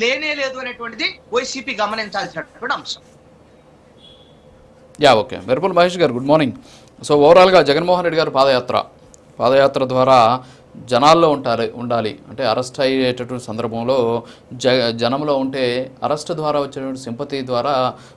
లేనే లేదు అనేటువంటిది వైసీపీ గమనించాల్సినటువంటి అంశం. ఓకే. మెరుపుల మహేష్ గారు గుడ్ మార్నింగ్. సో ఓవరాల్గా జగన్మోహన్ రెడ్డి గారు పాదయాత్ర ద్వారా జనాల్లో ఉండాలి అంటే అరెస్ట్ అయ్యేటటువంటి సందర్భంలో జనంలో ఉంటే అరెస్ట్ ద్వారా వచ్చేటువంటి సింపతి ద్వారా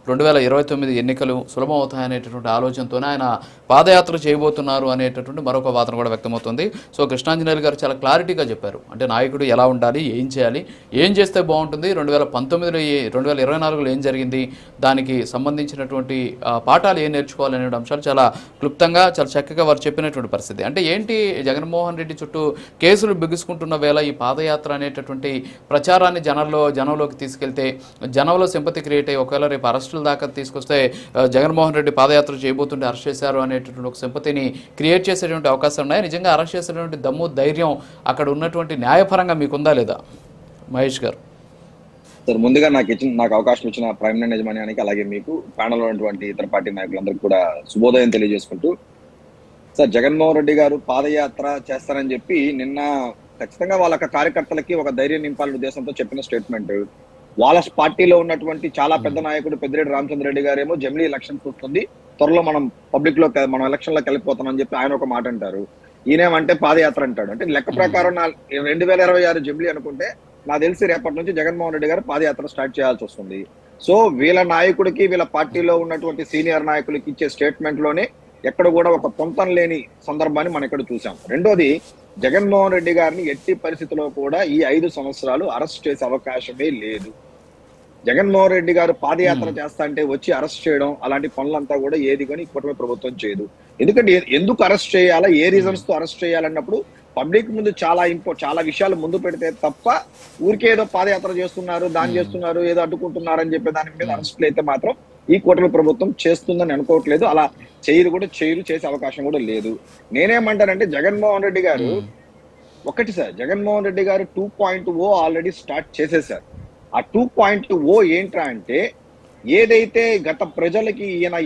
2029 ఎన్నికలు సులభం అవుతాయనేటటువంటి ఆలోచనతోనే ఆయన పాదయాత్ర చేయబోతున్నారు అనేటటువంటి మరొక వాదన కూడా వ్యక్తమవుతుంది. సో కృష్ణాంజనేయులు గారు చాలా క్లారిటీగా చెప్పారు. అంటే నాయకుడు ఎలా ఉండాలి, ఏం చేయాలి, ఏం చేస్తే బాగుంటుంది, 2019లో 2024లో ఏం జరిగింది, దానికి సంబంధించినటువంటి పాఠాలు ఏం నేర్చుకోవాలి అనే అంశాలు చాలా క్లుప్తంగా చాలా చక్కగా వారు చెప్పినటువంటి పరిస్థితి. అంటే ఏంటి జగన్మోహన్ రెడ్డి చుట్టూ కేసులు బిగుసుకుంటున్న వేళ ఈ పాదయాత్ర అనేటటువంటి ప్రచారాన్ని జనంలోకి తీసుకెళ్తే జనంలో సింపతి క్రియేట్ అయ్యి ఒకవేళ రేపు అరెస్టుల దాకా తీసుకొస్తే జగన్మోహన్ రెడ్డి పాదయాత్ర చేయబోతుంటే అరెస్ట్ చేశారు అనేటటువంటి ఒక సింపతిని క్రియేట్ చేసేటువంటి అవకాశాలు ఉన్నాయి. నిజంగా అరెస్ట్ చేసేటువంటి దమ్ము ధైర్యం అక్కడ ఉన్నటువంటి న్యాయపరంగా మీకుందా లేదా మహేష్ గారు? సార్, ముందుగా నాకు అవకాశం ఇచ్చిన ప్రైమ్ మినిస్టర్ యజమాన్యానికి అలాగే మీకు ప్యానల్ ఉన్నటువంటి ఇతర పార్టీ నాయకులందరికీ కూడా శుభోదయం తెలియజేసుకుంటూ, సార్ జగన్మోహన్ రెడ్డి గారు పాదయాత్ర చేస్తారని చెప్పి నిన్న ఖచ్చితంగా వాళ్ళ కార్యకర్తలకి ఒక ధైర్యం నింపాలనే ఉద్దేశంతో చెప్పిన స్టేట్మెంట్. వాళ్ళ పార్టీలో ఉన్నటువంటి చాలా పెద్ద నాయకుడు పెద్దిరెడ్డి రామచంద్రరెడ్డి గారేమో జమిలీ ఎలక్షన్స్ వస్తుంది, త్వరలో మనం ఎలక్షన్ లోకి వెళ్ళిపోతామని చెప్పి ఆయన ఒక మాట అంటారు. ఈయనేమంటే పాదయాత్ర అంటాడు. అంటే లెక్క ప్రకారం 2026 జమిలీ అనుకుంటే నాకు తెలిసి రేపటి నుంచి జగన్మోహన్ రెడ్డి గారు పాదయాత్ర స్టార్ట్ చేయాల్సి వస్తుంది. సో వీళ్ళ నాయకుడికి వీళ్ళ పార్టీలో ఉన్నటువంటి సీనియర్ నాయకులకి ఇచ్చే స్టేట్మెంట్ లోనే ఎక్కడ కూడా ఒక పొంతం లేని సందర్భాన్ని మనం ఇక్కడ చూసాం. రెండోది, జగన్మోహన్ రెడ్డి గారిని ఎట్టి పరిస్థితిలో కూడా ఈ 5 సంవత్సరాలు అరెస్ట్ చేసే అవకాశమే లేదు. జగన్మోహన్ రెడ్డి గారు పాదయాత్ర చేస్తా అంటే వచ్చి అరెస్ట్ చేయడం అలాంటి పనులంతా కూడా ఏది కానీ కూటమి ప్రభుత్వం చేయదు. ఎందుకంటే ఎందుకు అరెస్ట్ చేయాలా, ఏ రీజన్స్ తో అరెస్ట్ చేయాలన్నప్పుడు పబ్లిక్ ముందు చాలా విషయాలు ముందు పెడితే తప్ప ఊరికే ఏదో పాదయాత్ర చేస్తున్నారు, దాన్ని చేస్తున్నారు, ఏదో అడ్డుకుంటున్నారు అని చెప్పే దాని మీద అరెస్టులు అయితే మాత్రం ఈ కూటమి ప్రభుత్వం చేస్తుందని అనుకోవట్లేదు. అలా చేసే అవకాశం కూడా లేదు. నేనేమంటానంటే జగన్మోహన్ రెడ్డి గారు జగన్మోహన్ రెడ్డి గారు 2.0 ఆల్రెడీ స్టార్ట్ చేసేసారు. ఆ 2.0 ఏంట్రా అంటే, ఏదైతే గత ప్రజలకి ఈయన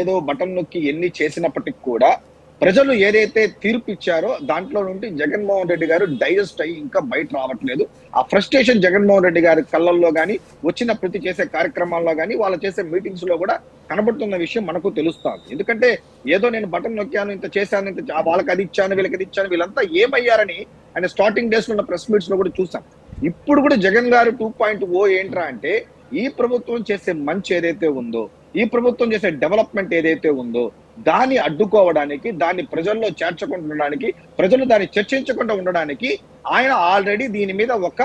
ఏదో బటన్ నొక్కి ఎన్ని చేసినప్పటికి కూడా ప్రజలు ఏదైతే తీర్పు ఇచ్చారో దాంట్లో నుండి జగన్మోహన్ రెడ్డి గారు డైజెస్ట్ అయ్యి ఇంకా బయట రావట్లేదు. ఆ ఫ్రస్ట్రేషన్ జగన్మోహన్ రెడ్డి గారి కళ్ళల్లో కానీ వచ్చిన ప్రతి చేసే కార్యక్రమాల్లో కానీ వాళ్ళు చేసే మీటింగ్స్ లో కూడా కనబడుతున్న విషయం మనకు తెలుస్తుంది. ఎందుకంటే ఏదో నేను బటన్ నొక్కాను, ఇంత చేశాను, వాళ్ళకి అది ఇచ్చాను, వీళ్ళకి అది ఇచ్చాను, వీళ్ళంతా ఏమయ్యారని ఆయన స్టార్టింగ్ డేస్ లో ఉన్న ప్రెస్ మీట్స్ లో కూడా చూసాం. ఇప్పుడు కూడా జగన్ గారు 2.0 ఏంట్రా అంటే, ఈ ప్రభుత్వం చేసే మంచి ఏదైతే ఉందో, ఈ ప్రభుత్వం చేసే డెవలప్మెంట్ ఏదైతే ఉందో దాన్ని అడ్డుకోవడానికి, దాన్ని ప్రజల్లో చేర్చకుండా ఉండడానికి, ప్రజలు దాన్ని చర్చించకుండా ఉండడానికి ఆయన ఆల్రెడీ దీని మీద ఒక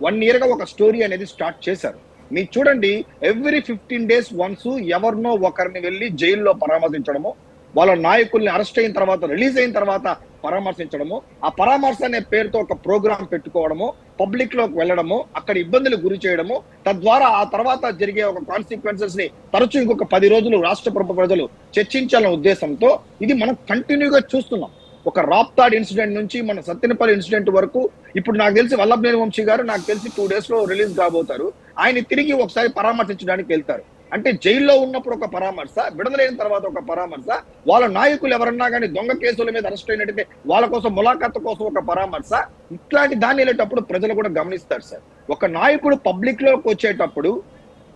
1 year గా ఒక స్టోరీ అనేది స్టార్ట్ చేశారు. మీరు చూడండి, ఎవ్రీ 15 days వన్స్ ఎవరినో ఒకరిని వెళ్ళి జైల్లో పరామర్శించడము, వాళ్ళ నాయకుల్ని అరెస్ట్ అయిన తర్వాత రిలీజ్ అయిన తర్వాత పరామర్శించడము, ఆ పరామర్శ అనే పేరుతో ఒక ప్రోగ్రాం పెట్టుకోవడము, పబ్లిక్ లోకి వెళ్ళడము, అక్కడ ఇబ్బందులు గురి చేయడము, తద్వారా ఆ తర్వాత జరిగే ఒక కాన్సిక్వెన్సెస్ ని తరచూ ఇంకొక 10 రోజులు రాష్ట్ర ప్రజలు చర్చించాలనే ఉద్దేశంతో ఇది మనం కంటిన్యూగా చూస్తున్నాం. ఒక రాప్తాడ్ ఇన్సిడెంట్ నుంచి మన సత్తెనపల్లి ఇన్సిడెంట్ వరకు ఇప్పుడు నాకు తెలిసి వల్లభనేని వంశీ గారు నాకు తెలిసి 2 days లో రిలీజ్ కాబోతారు. ఆయన తిరిగి ఒకసారి పరామర్శించడానికి వెళ్తారు. అంటే జైల్లో ఉన్నప్పుడు ఒక పరామర్శ, విడుదలైన తర్వాత ఒక పరామర్శ, వాళ్ళ నాయకులు ఎవరన్నా కానీ దొంగ కేసుల మీద అరెస్ట్ అయినట్టయితే వాళ్ళ కోసం ములాఖాత్ కోసం ఒక పరామర్శ, ఇట్లాంటి దాన్ని వెళ్ళేటప్పుడు ప్రజలు కూడా గమనిస్తారు సార్. ఒక నాయకుడు పబ్లిక్ లోకి వచ్చేటప్పుడు,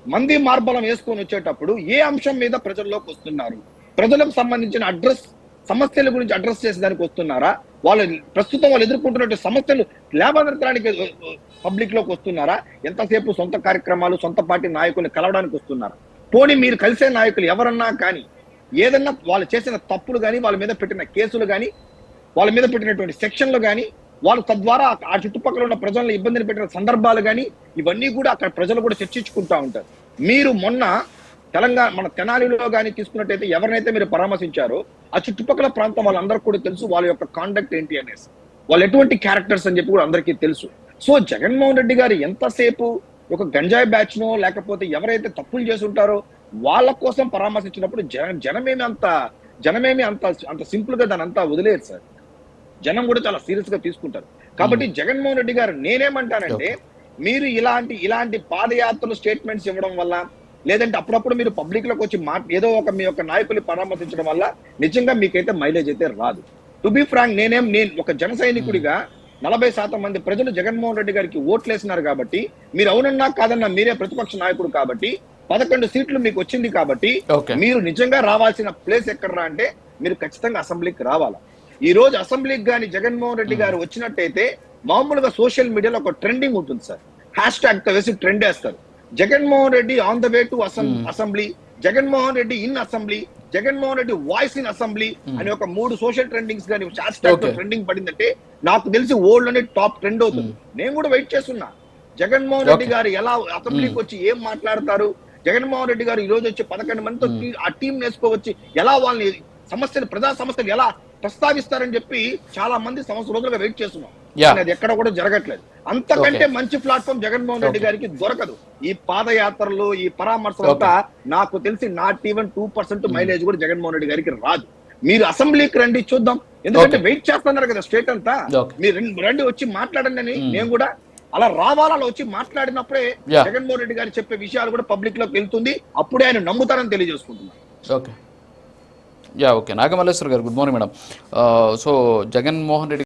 మంది మార్బలం వేసుకొని వచ్చేటప్పుడు ఏ అంశం మీద ప్రజల్లోకి వస్తున్నారు, ప్రజలకు సంబంధించిన సమస్యల గురించి అడ్రస్ చేసేదానికి వస్తున్నారా, ప్రస్తుతం వాళ్ళు ఎదుర్కొంటున్న సమస్యలు లేవనెత్తడానికి పబ్లిక్ లోకి వస్తున్నారా, ఎంతసేపు సొంత కార్యక్రమాలు సొంత పార్టీ నాయకుల్ని కలవడానికి వస్తున్నారా? పోనీ మీరు కలిసే నాయకులు ఎవరన్నా కానీ ఏదన్నా వాళ్ళు చేసిన తప్పులు కానీ, వాళ్ళ మీద పెట్టిన కేసులు కానీ, వాళ్ళ మీద పెట్టినటువంటి సెక్షన్లు కానీ, వాళ్ళు తద్వారా ఆ చుట్టుపక్కల ఉన్న ప్రజలను ఇబ్బందిని పెట్టిన సందర్భాలు కానీ, ఇవన్నీ కూడా అక్కడ ప్రజలు కూడా చర్చించుకుంటా ఉంటారు. మీరు మొన్న మన తెనాలిలో కానీ తీసుకున్నట్టయితే ఎవరినైతే మీరు పరామర్శించారో ఆ చుట్టుపక్కల ప్రాంతం వాళ్ళందరికీ కూడా తెలుసు వాళ్ళ యొక్క కాండక్ట్ ఏంటి అనేసి, వాళ్ళు ఎటువంటి క్యారెక్టర్స్ అని చెప్పి కూడా అందరికీ తెలుసు. సో జగన్మోహన్ రెడ్డి గారు ఎంతసేపు ఒక గంజాయి బ్యాచ్ నో లేకపోతే ఎవరైతే తప్పులు చేసి ఉంటారో వాళ్ళ కోసం పరామర్శించినప్పుడు జనమేమి అంత సింపుల్ గా దాని అంతా వదిలేరు సార్. జనం కూడా చాలా సీరియస్ గా తీసుకుంటారు. కాబట్టి జగన్మోహన్ రెడ్డి గారు నేనేమంటానంటే, మీరు ఇలాంటి పాదయాత్రలు స్టేట్మెంట్స్ ఇవ్వడం వల్ల, లేదంటే అప్పుడప్పుడు మీరు పబ్లిక్ లోకి వచ్చి ఏదో ఒక మీ యొక్క నాయకుల్ని పరామర్శించడం వల్ల నిజంగా మీకైతే మైలేజ్ అయితే రాదు. టు బి ఫ్రాంక్, నేను ఒక జన సైనికుడిగా 40% మంది ప్రజలు జగన్మోహన్ రెడ్డి గారికి ఓట్లేసినారు కాబట్టి, మీరు అవునన్నా కాదన్నా మీరే ప్రతిపక్ష నాయకుడు కాబట్టి 11 సీట్లు మీకు వచ్చింది కాబట్టి మీరు నిజంగా రావాల్సిన ప్లేస్ ఎక్కడరా అంటే మీరు ఖచ్చితంగా అసెంబ్లీకి రావాలా. ఈ రోజు అసెంబ్లీకి గాని జగన్మోహన్ రెడ్డి గారు వచ్చినట్టయితే మామూలుగా సోషల్ మీడియాలో ఒక ట్రెండింగ్ ఉంటుంది సార్. హ్యాష్ ట్యాగ్ తో వేసి ట్రెండ్ వేస్తారు. Jaganmohan Reddy on the way to assembly, Jaganmohan Reddy in assembly, Jaganmohan Reddy voice in assembly అని ఒక 3 సోషల్ ట్రెండింగ్స్ కానీ హ్యాష్ ట్యాగ్ తో ట్రెండింగ్ పడిందంటే నాకు తెలిసి ఓల్డ్ లోనే టాప్ ట్రెండ్ అవుతుంది. నేను కూడా వెయిట్ చేస్తున్నా జగన్మోహన్ రెడ్డి గారు ఎలా అసెంబ్లీకి వచ్చి ఏం మాట్లాడతారు, జగన్మోహన్ రెడ్డి గారు ఈ రోజు వచ్చి 11 మందితో ఆ టీం వేసుకోవచ్చి ఎలా వాళ్ళని సమస్యలు, ప్రజా సమస్యలు ఎలా ప్రస్తావిస్తారని చెప్పి చాలా మంది సంవత్సరం రోజులుగా వెయిట్ చేస్తున్నాం. అది ఎక్కడ కూడా జరగట్లేదు. అంతకంటే మంచి ప్లాట్ఫామ్ జగన్మోహన్ రెడ్డి గారికి దొరకదు. ఈ పాదయాత్రలు, ఈ పరామర్శలు అంతా నాకు తెలిసి నాట్ ఈవెన్ 2% మైలేజ్ కూడా జగన్మోహన్ రెడ్డి గారికి రాదు. మీరు అసెంబ్లీకి రండి చూద్దాం, ఎందుకంటే వెయిట్ చేస్తున్నారు కదా స్టేట్ అంతా. మీరు రండి వచ్చి మాట్లాడండి అని నేను కూడా అలా రావాలా వచ్చి మాట్లాడినప్పుడే జగన్మోహన్ రెడ్డి గారు చెప్పే విషయాలు కూడా పబ్లిక్ లోకి వెళ్తుంది. అప్పుడే ఆయన నమ్ముతారని తెలియజేసుకుంటున్నారు. ఓకే, నాగమల్లేశ్వర్ గారు good morning madam. So Jaganmohan Reddy